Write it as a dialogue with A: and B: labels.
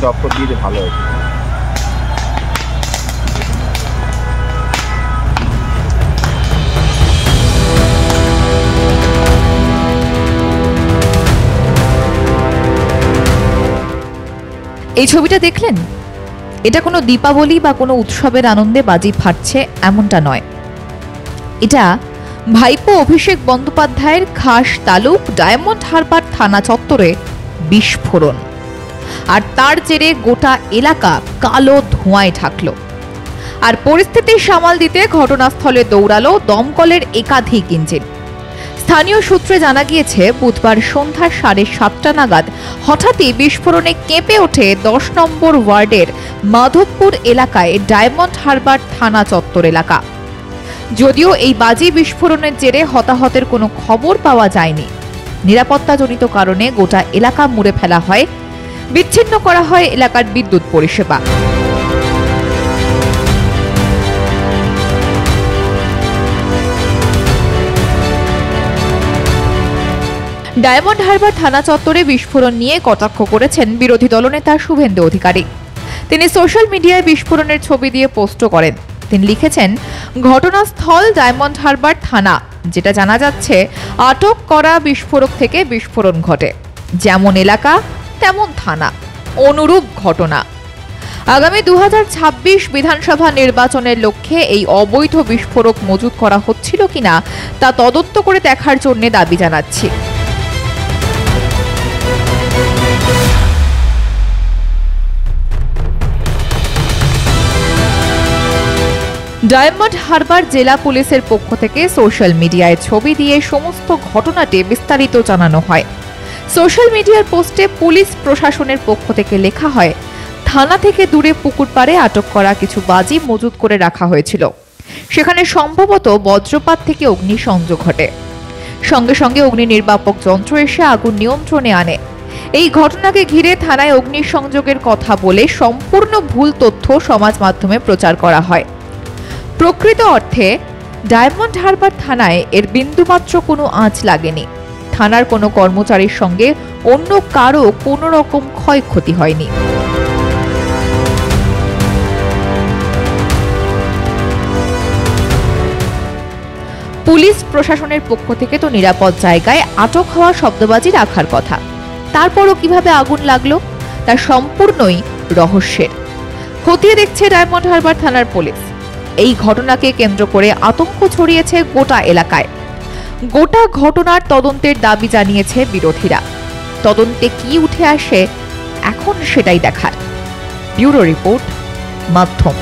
A: দপ্তর দিয়ে ভালো হয়েছে।
B: এই ছবিটা দেখলেন? এটা কোনো দীপাবলি বা কোনো উৎসবের আনন্দে বাজি ফাটছে এমনটা নয়। এটা ভাইপো অভিষেক বন্দ্যোপাধ্যায়ের খাস তালুক ডায়মন্ড হারবার থানা চত্বরে বিস্ফোরণ, আর তার জেরে গোটা এলাকা কালো ধোঁয়ায় ঢাকল। আর পরিস্থিতি সামাল দিতে ঘটনাস্থলে দৌড়ালো দমকলের একাধিক ইঞ্জিন। স্থানীয় সূত্রে জানা গিয়েছে, বুধবার সন্ধ্যা 7:30 নাগাদ হঠাৎই বিস্ফোরণে কেঁপে ওঠে 10 নম্বর ওয়ার্ডের মাধবপুর এলাকায় ডায়মন্ড হারবার থানা চত্বর এলাকা। যদিও এই বাজি বিস্ফোরণের জেরে হতাহতের কোনো খবর পাওয়া যায়নি। নিরাপত্তাজনিত কারণে গোটা এলাকা মুড়ে ফেলা হয়, বিচ্ছিন্ন করা হয় এলাকার বিদ্যুৎ পরিষেবা। ডায়মন্ড হারবার থানা চত্বরে বিস্ফোরণ নিয়ে কটাক্ষ করেছেন বিরোধী দলনেতা শুভেন্দু অধিকারী। তিনি সোশ্যাল মিডিয়ায় বিস্ফোরণের ছবি দিয়ে পোস্টও করেন। তিনি লিখেছেন, ঘটনাস্থল ডায়মন্ড হারবার থানা, যেটা জানা যাচ্ছে আটক করা বিস্ফোরক থেকে বিস্ফোরণ ঘটে। যেমন এলাকা তেমন থানা, অনুরূপ ঘটনা। আগামী 2026 বিধানসভা নির্বাচনের লক্ষ্যে এই অবৈধ বিস্ফোরক মজুত করা হচ্ছিল কিনা তা তদন্ত করে দেখার জন্য দাবি জানাচ্ছি। ডায়মন্ড হারবার জেলা পুলিশের পক্ষ থেকে সোশ্যাল মিডিয়ায় ছবি দিয়ে সমস্ত ঘটনাটি বিস্তারিত জানানো হয়। সোশ্যাল মিডিয়ার পোস্টে পুলিশ প্রশাসনের পক্ষ থেকে লেখা হয়, থানা থেকে দূরে পুকুর পাড়ে আটক করা কিছু বাজি মজুত করে রাখা হয়েছিল। সেখানে সম্ভবত বজ্রপাত থেকে অগ্নিসংযোগ ঘটে। সঙ্গে সঙ্গে অগ্নি নির্বাপক যন্ত্র এসে আগুন নিয়ন্ত্রণে আনে। এই ঘটনাকে ঘিরে থানায় অগ্নিসংযোগের কথা বলে সম্পূর্ণ ভুল তথ্য সমাজ মাধ্যমে প্রচার করা হয়। প্রকৃত অর্থে ডায়মন্ড হারবার থানায় এর বিন্দুমাত্র কোনো আঁচ লাগেনি। থানার কোনো কর্মচারীর সঙ্গে অন্য কারো কোনো রকম ক্ষয়ক্ষতি হয়নি। পুলিশ প্রশাসনের পক্ষ থেকে তো নিরাপদ জায়গায় আটক হওয়া শব্দবাজি রাখার কথা, তারপরও কিভাবে আগুন লাগলো তা সম্পূর্ণই রহস্যের। খতিয়ে দেখছে ডায়মন্ড হারবার থানার পুলিশ। এই ঘটনাকে কেন্দ্র করে আতঙ্ক ছড়িয়েছে গোটা এলাকায়। গোটা ঘটনার তদন্তের দাবি জানিয়েছে বিরোধীরা। তদন্তে কি উঠে আসে এখন সেটাই দেখার। ব্যুরো রিপোর্ট, মাধ্যম।